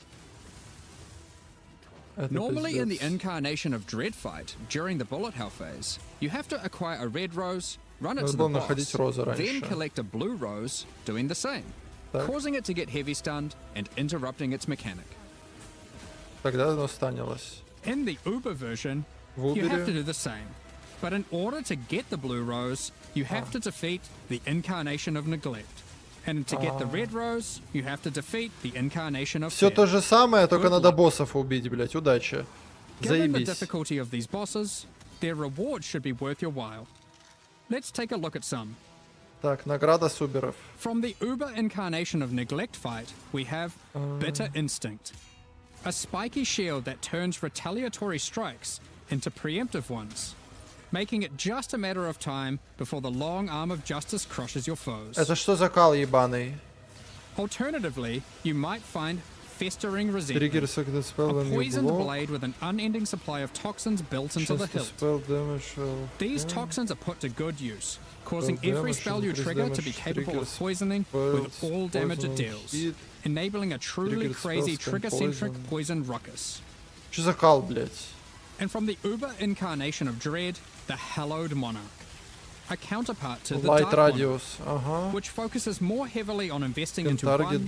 Speaker 2: Это
Speaker 1: Normally in the
Speaker 2: пиздец.
Speaker 1: incarnation of Dread Fight, during the bullet hell phase, you have to acquire a red rose,
Speaker 6: run it
Speaker 2: Надо
Speaker 6: to the
Speaker 2: было
Speaker 6: boss,
Speaker 2: находить розы
Speaker 6: then
Speaker 2: раньше.
Speaker 6: collect a blue rose, doing the same,
Speaker 2: Так.
Speaker 6: causing it to get heavy stunned and interrupting its mechanic.
Speaker 2: Тогда оно станилось.
Speaker 6: In the Uber version,
Speaker 2: В
Speaker 6: you have
Speaker 2: Uber
Speaker 6: to do the same. But in order to get the blue rose, you have to defeat the incarnation of neglect. And to get the red rose, you have to defeat the incarnation of
Speaker 2: Все
Speaker 6: fear.
Speaker 2: то же самое, только
Speaker 6: Good
Speaker 2: надо
Speaker 6: luck.
Speaker 2: боссов убить, блять. Удачи.
Speaker 6: Given the
Speaker 2: Заебись.
Speaker 6: difficulty of these bosses, their rewards should be worth your while. Let's take a look at some.
Speaker 2: Так, награда суберов.
Speaker 6: From the Uber incarnation of neglect fight, we have Bitter Instinct, a spiky shield that turns retaliatory strikes into preemptive ones, making it just a matter of time before the long arm of justice crushes your foes.
Speaker 2: Это что за кал ебаный?
Speaker 6: Alternatively, you might find Festering
Speaker 2: Триггер
Speaker 6: Resentment,
Speaker 2: second
Speaker 6: a
Speaker 2: spell when you
Speaker 6: poisoned
Speaker 2: block.
Speaker 6: blade with an unending supply of toxins built into the
Speaker 2: Just a
Speaker 6: hilt.
Speaker 2: spell damage.
Speaker 6: These toxins are put to good use, causing
Speaker 2: Spell
Speaker 6: every
Speaker 2: damage,
Speaker 6: spell you
Speaker 2: increase
Speaker 6: trigger to be
Speaker 2: damage,
Speaker 6: capable of
Speaker 2: triggers
Speaker 6: poisoning with
Speaker 2: spells,
Speaker 6: all damage it
Speaker 2: poison,
Speaker 6: deals,
Speaker 2: heat,
Speaker 6: enabling a truly
Speaker 2: triggers
Speaker 6: crazy
Speaker 2: spells can
Speaker 6: trigger-centric
Speaker 2: poison.
Speaker 6: poison ruckus.
Speaker 2: Что за кал, блять?
Speaker 6: And from the Uber incarnation of Dread, the Hallowed Monarch, a counterpart to the
Speaker 2: Light
Speaker 6: Dark Monarch,
Speaker 2: radius. Ага.
Speaker 6: which focuses more heavily on investing
Speaker 2: Can
Speaker 6: into
Speaker 2: target
Speaker 6: one or a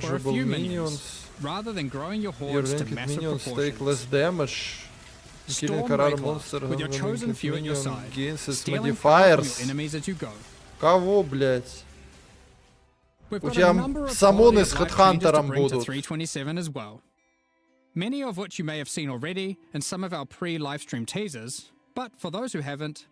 Speaker 2: damageable
Speaker 6: few
Speaker 2: minions.
Speaker 6: minions, rather than growing your
Speaker 2: Your
Speaker 6: hordes to
Speaker 2: linked
Speaker 6: massive
Speaker 2: minions take less
Speaker 6: proportions.
Speaker 2: damage. Killing
Speaker 6: Storm
Speaker 2: a rare
Speaker 6: Wraeclaw,
Speaker 2: monster
Speaker 6: with your
Speaker 2: when
Speaker 6: chosen
Speaker 2: linked
Speaker 6: few at your
Speaker 2: minion
Speaker 6: side,
Speaker 2: gains its
Speaker 6: stealing power from
Speaker 2: modifiers.
Speaker 6: your enemies as you go.
Speaker 2: Кого, блять?
Speaker 6: We've
Speaker 2: У
Speaker 6: got
Speaker 2: тебя
Speaker 6: a number of
Speaker 2: самоны
Speaker 6: quality
Speaker 2: с
Speaker 6: of life changes to
Speaker 2: Headhunter'ом
Speaker 6: bring to
Speaker 2: будут.
Speaker 6: 327 as well. Many of which you may have seen already in some of our pre-livestream teasers, but for those who haven't,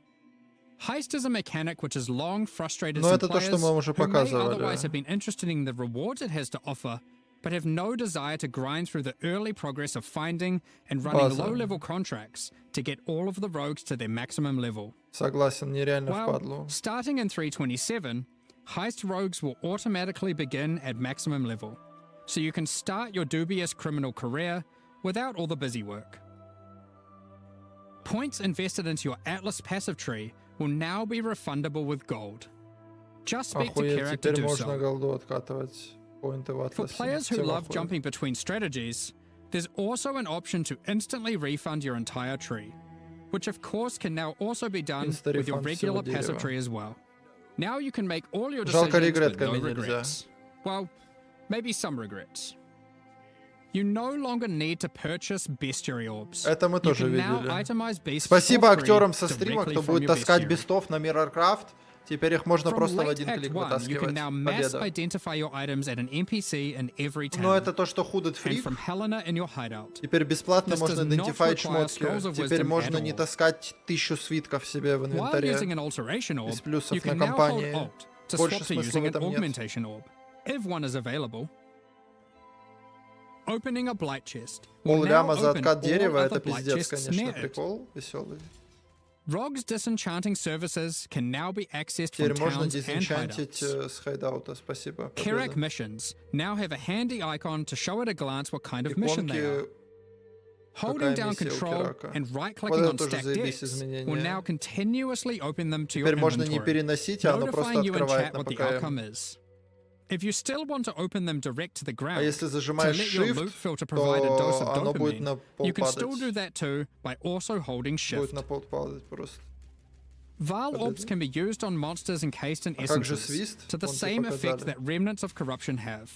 Speaker 6: Heist is a mechanic which has long frustrated
Speaker 2: Но
Speaker 6: some
Speaker 2: это то, что
Speaker 6: players
Speaker 2: мы уже
Speaker 6: who may
Speaker 2: показывали.
Speaker 6: otherwise have been interested in the rewards it has to offer, but have no desire to grind through the early progress of finding and running
Speaker 2: База.
Speaker 6: low-level contracts to get all of the rogues to their maximum level.
Speaker 2: Согласен, нереально
Speaker 6: Well,
Speaker 2: впадлу.
Speaker 6: starting in 327, Heist rogues will automatically begin at maximum level, so you can start your dubious criminal career without all the busy work. Points invested into your Atlas passive tree will now be refundable with gold. Just speak to
Speaker 2: Охуеть,
Speaker 6: Kerak to
Speaker 2: теперь
Speaker 6: do
Speaker 2: можно
Speaker 6: so.
Speaker 2: голду откатывать. Поинты в
Speaker 6: For
Speaker 2: Атласе.
Speaker 6: players who
Speaker 2: Всем
Speaker 6: love
Speaker 2: охуеть.
Speaker 6: jumping between strategies, there's also an option to instantly refund your entire tree, which of course can now also be done
Speaker 2: Insta
Speaker 6: with your
Speaker 2: refund
Speaker 6: regular
Speaker 2: всего
Speaker 6: passive
Speaker 2: дерева.
Speaker 6: tree as well. Now you can make all your
Speaker 2: Жалко,
Speaker 6: decisions with no
Speaker 2: регретками нельзя.
Speaker 6: regrets. Well, maybe some regrets. You no longer need to purchase bestiary orbs.
Speaker 2: Это мы
Speaker 6: You
Speaker 2: тоже
Speaker 6: can now
Speaker 2: видели.
Speaker 6: itemize beasts
Speaker 2: Спасибо
Speaker 6: for free
Speaker 2: актерам со стрима,
Speaker 6: directly
Speaker 2: кто
Speaker 6: from
Speaker 2: будет
Speaker 6: your
Speaker 2: таскать
Speaker 6: bestiary.
Speaker 2: бестов на Mirrorcraft. Теперь их можно
Speaker 6: From
Speaker 2: просто в
Speaker 6: late
Speaker 2: один
Speaker 6: Act
Speaker 2: клик
Speaker 6: 1, you can
Speaker 2: вытаскивать.
Speaker 6: now mass
Speaker 2: Победа.
Speaker 6: identify your items at an NPC in every town.
Speaker 2: Но это то, что худит
Speaker 6: and
Speaker 2: фрик.
Speaker 6: from Helena in your hideout.
Speaker 2: Теперь бесплатно
Speaker 6: This
Speaker 2: можно
Speaker 6: does not
Speaker 2: идентифицировать
Speaker 6: require
Speaker 2: шмотки.
Speaker 6: scrolls of
Speaker 2: Теперь
Speaker 6: wisdom
Speaker 2: можно
Speaker 6: at
Speaker 2: не
Speaker 6: all.
Speaker 2: таскать 1000 свитков себе в
Speaker 6: While
Speaker 2: инвентаре.
Speaker 6: using an alteration orb,
Speaker 2: Из плюсов
Speaker 6: you
Speaker 2: на
Speaker 6: can now hold
Speaker 2: компании.
Speaker 6: Alt to
Speaker 2: Больше
Speaker 6: swap to
Speaker 2: смысла
Speaker 6: using
Speaker 2: в
Speaker 6: an
Speaker 2: этом нет.
Speaker 6: augmentation orb, if one is available. Opening a blight chest will now
Speaker 2: Полляма за
Speaker 6: open
Speaker 2: откат
Speaker 6: all
Speaker 2: дерева,
Speaker 6: other
Speaker 2: это
Speaker 6: blight
Speaker 2: пиздец,
Speaker 6: chests
Speaker 2: конечно,
Speaker 6: near it.
Speaker 2: прикол веселый.
Speaker 6: Rogue's disenchanting services can now be accessed from
Speaker 2: Теперь можно
Speaker 6: towns and
Speaker 2: дезенчантить
Speaker 6: hideouts.
Speaker 2: с хайдаута. Спасибо.
Speaker 6: Kerak
Speaker 2: победа.
Speaker 6: missions now have a handy icon to show at a glance what kind of mission they are.
Speaker 2: Иконки.
Speaker 6: Holding
Speaker 2: Какая
Speaker 6: down
Speaker 2: миссия у
Speaker 6: control
Speaker 2: Керака?
Speaker 6: and
Speaker 2: Вот
Speaker 6: right-clicking
Speaker 2: это
Speaker 6: on
Speaker 2: тоже
Speaker 6: stacked
Speaker 2: заебись
Speaker 6: decks will
Speaker 2: изменение.
Speaker 6: now continuously open them to your
Speaker 2: Теперь можно не
Speaker 6: inventory,
Speaker 2: переносить, а оно просто
Speaker 6: notifying you in
Speaker 2: открывает
Speaker 6: chat
Speaker 2: на
Speaker 6: what the
Speaker 2: ПКМ.
Speaker 6: outcome is. If you still want to open them direct to the
Speaker 2: А
Speaker 6: ground,
Speaker 2: если
Speaker 6: to
Speaker 2: зажимаешь
Speaker 6: let your loot
Speaker 2: Shift,
Speaker 6: filter provide a dose
Speaker 2: то
Speaker 6: of
Speaker 2: оно будет
Speaker 6: dopamine,
Speaker 2: на пол
Speaker 6: you can still do
Speaker 2: падать.
Speaker 6: that too by also holding shift.
Speaker 2: Будет на пол падать просто.
Speaker 6: Val orbs can be used on monsters encased in
Speaker 2: А как же
Speaker 6: essences
Speaker 2: свист?
Speaker 6: to the
Speaker 2: Вон тебе
Speaker 6: same effect
Speaker 2: показали.
Speaker 6: that remnants of corruption have.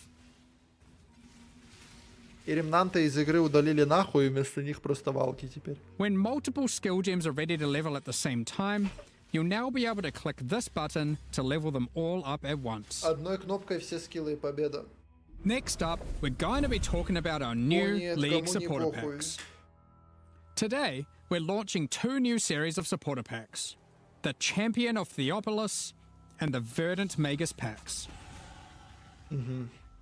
Speaker 2: И ремнанты из игры удалили нахуй, и вместо них просто валки теперь.
Speaker 6: When multiple skill gems are ready to level at the same time, you'll now be able to click this button to level them all up at once.
Speaker 2: Одной кнопкой все скиллы и победа.
Speaker 6: Next up, we're going to be talking about our new
Speaker 2: нет,
Speaker 6: League
Speaker 2: кому не
Speaker 6: supporter
Speaker 2: похуй.
Speaker 6: packs. Today, we're launching two new series of supporter packs, the Champion of Theopolis and the Verdant Magus packs.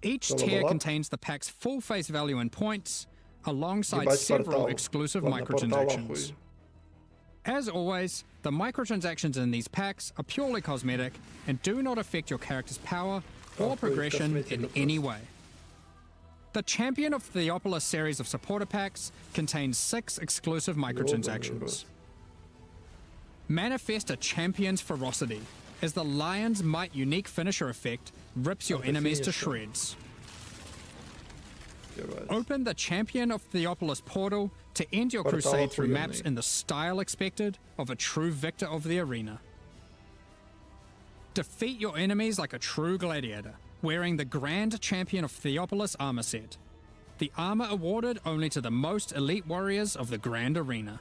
Speaker 6: Each
Speaker 2: Level
Speaker 6: tier
Speaker 2: up.
Speaker 6: contains the pack's full face value in points, alongside
Speaker 2: Ебать
Speaker 6: several
Speaker 2: портал.
Speaker 6: exclusive
Speaker 2: Ладно, портал
Speaker 6: microtransactions.
Speaker 2: охуй.
Speaker 6: As always, the microtransactions in these packs are purely cosmetic and do not affect your character's power or
Speaker 2: Охуеть,
Speaker 6: progression
Speaker 2: косметика
Speaker 6: in
Speaker 2: просто.
Speaker 6: any way. The Champion of Theopolis series of supporter packs contains 6 exclusive microtransactions. Manifest a champion's ferocity, as the Lion's Might unique finisher effect rips your
Speaker 2: the
Speaker 6: enemies to
Speaker 2: finisher.
Speaker 6: shreds.
Speaker 2: Ебать.
Speaker 6: Open the Champion of Theopolis portal to end your
Speaker 2: Портал
Speaker 6: crusade through maps
Speaker 2: охуенный.
Speaker 6: in the style expected of a true victor of the arena.
Speaker 1: Defeat your enemies like a true gladiator, wearing the Grand Champion of Theopolis armor set. The armor awarded only to the most elite warriors of the Grand Arena.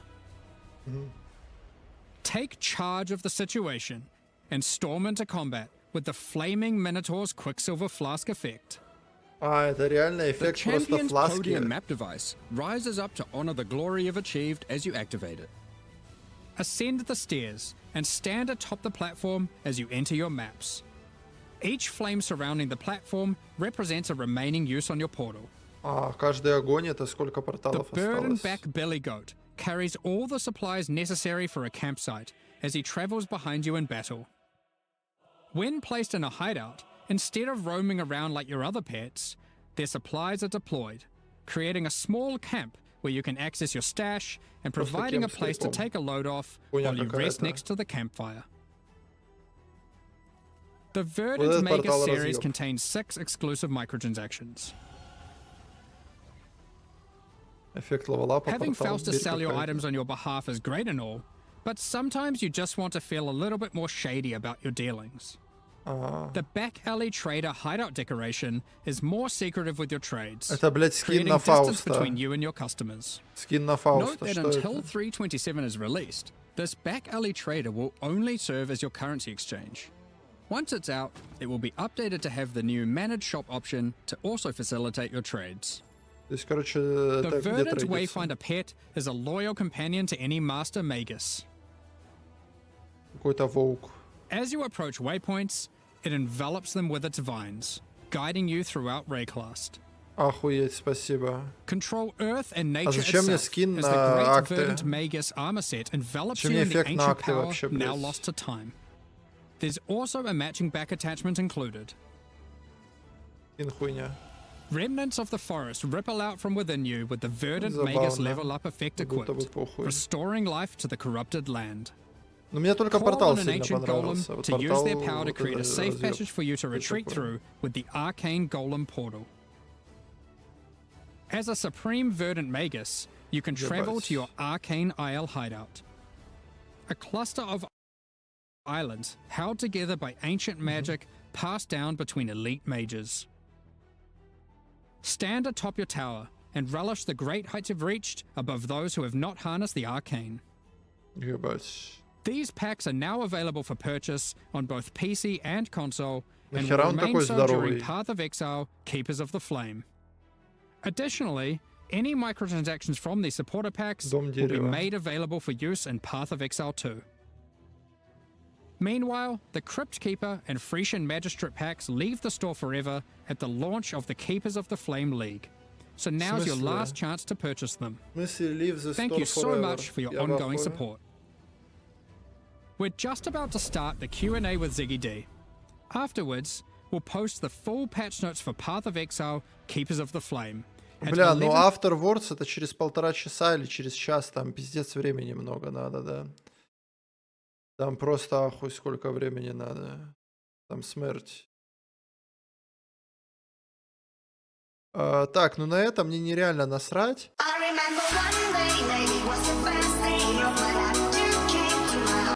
Speaker 1: Take charge of the situation and storm into combat with the Flaming Minotaur's Quicksilver Flask effect.
Speaker 2: А, это реально
Speaker 6: The
Speaker 2: эффект просто
Speaker 6: champion's
Speaker 2: фласки.
Speaker 6: podium map device rises up to honor the glory you've achieved as you activate it.
Speaker 1: Ascend the stairs and stand atop the platform as you enter your maps. Each flame surrounding the platform represents a remaining use on your portal.
Speaker 2: А, каждый огонь это сколько
Speaker 1: The
Speaker 2: порталов
Speaker 1: burden
Speaker 2: осталось?
Speaker 1: back belly goat carries all the supplies necessary for a campsite as he travels behind you in battle. When placed in a hideout, instead of roaming around like your other pets, their supplies are deployed, creating a small camp where you can access your stash and
Speaker 2: Просто
Speaker 1: providing a
Speaker 2: кемп
Speaker 1: place to
Speaker 2: слепом.
Speaker 1: take a load off
Speaker 2: Хуйня
Speaker 1: while you rest
Speaker 2: какая-то.
Speaker 1: next to the campfire. The
Speaker 2: Вот
Speaker 1: Verdant
Speaker 2: этот
Speaker 1: Magus
Speaker 2: портал
Speaker 1: series
Speaker 2: разъёб.
Speaker 1: contains 6 exclusive microtransactions.
Speaker 2: Эффект левелапа,
Speaker 1: Having
Speaker 2: портал,
Speaker 1: Faustus
Speaker 2: дверь
Speaker 1: sell your
Speaker 2: какая-то.
Speaker 1: items on your behalf is great and all, but sometimes you just want to feel a little bit more shady about your dealings.
Speaker 2: А,
Speaker 1: The back alley trader hideout decoration is more secretive with your trades,
Speaker 2: это, блядь, скин
Speaker 1: creating
Speaker 2: на
Speaker 1: distance
Speaker 2: Фауста.
Speaker 1: between you and your customers.
Speaker 2: Скин на
Speaker 1: Note
Speaker 2: Фауста,
Speaker 1: that
Speaker 2: что
Speaker 1: until
Speaker 2: это?
Speaker 1: 327 is released, this back alley trader will only serve as your currency exchange. Once it's out, it will be updated to have the new managed shop option to also facilitate your trades.
Speaker 2: То есть, короче,
Speaker 1: The
Speaker 2: это где
Speaker 1: Verdant
Speaker 2: трейдится?
Speaker 1: Wayfinder pet is a loyal companion to any Master Magus.
Speaker 2: Какой-то волк.
Speaker 1: As you approach waypoints, it envelops them with its vines, guiding you throughout Rayclast.
Speaker 2: Охуеть, спасибо.
Speaker 1: Control Earth and nature
Speaker 2: зачем мне
Speaker 1: itself,
Speaker 2: скин
Speaker 1: as
Speaker 2: на
Speaker 1: the Great
Speaker 2: акты?
Speaker 1: Verdant Magus armor set envelops
Speaker 2: Зачем
Speaker 1: you
Speaker 2: мне
Speaker 1: in the
Speaker 2: эффект на
Speaker 1: ancient
Speaker 2: акты
Speaker 1: power
Speaker 2: вообще,
Speaker 1: now
Speaker 2: блядь?
Speaker 1: lost to time. There's also a matching back attachment included.
Speaker 2: Скин хуйня.
Speaker 1: Remnants of the forest ripple out from within you with the Verdant Magus
Speaker 2: Забавно.
Speaker 1: level up effect
Speaker 2: Как будто бы
Speaker 1: equipped,
Speaker 2: похуй.
Speaker 1: restoring life to the corrupted land.
Speaker 2: Но мне только
Speaker 1: Call
Speaker 2: портал
Speaker 1: on an
Speaker 2: сильно
Speaker 1: ancient
Speaker 2: понравился.
Speaker 1: golem
Speaker 2: Вот
Speaker 1: to use their
Speaker 2: портал,
Speaker 1: power to
Speaker 2: вот
Speaker 1: create a
Speaker 2: это
Speaker 1: safe
Speaker 2: разъёб.
Speaker 1: passage for you to retreat
Speaker 2: такое?
Speaker 1: through with the Arcane Golem portal. As a Supreme Verdant Magus, you can travel to your Arcane Isle hideout. A cluster of islands held together by ancient magic passed down between elite mages. Stand atop your tower and relish the great heights you've reached above those who have not harnessed the arcane.
Speaker 2: Ебать.
Speaker 1: These packs are now available for purchase on both PC and console, and
Speaker 2: Нахера
Speaker 1: will
Speaker 2: он
Speaker 1: remain
Speaker 2: такой
Speaker 1: so during
Speaker 2: здоровый?
Speaker 1: Path of Exile, Keepers of the Flame. Additionally, any microtransactions from these supporter packs
Speaker 2: Дом
Speaker 1: will be
Speaker 2: дерева.
Speaker 1: made available for use in Path of Exile 2. Meanwhile, the Crypt Keeper and Frisian Magistrate packs leave the store forever at the launch of the Keepers of the Flame League. So now's your
Speaker 2: смысле?
Speaker 1: last chance to purchase them.
Speaker 2: В смысле, leave the
Speaker 1: Thank
Speaker 2: store
Speaker 1: you so
Speaker 2: forever?
Speaker 1: much for your
Speaker 2: Я в
Speaker 1: ongoing
Speaker 2: ахуе.
Speaker 1: support. We're just about to start the Q&A with Ziggy D. Afterwards, we'll post the full patch notes for Path of Exile, Keepers of the Flame. at
Speaker 2: Бля, ну
Speaker 1: 11
Speaker 2: Afterwards это через 1,5 часа или через час, там пиздец времени много надо, да. Там просто ахуй сколько времени надо. Там смерть. Так, ну на этом мне нереально насрать.
Speaker 5: I remember one day, baby, was the first day of my life.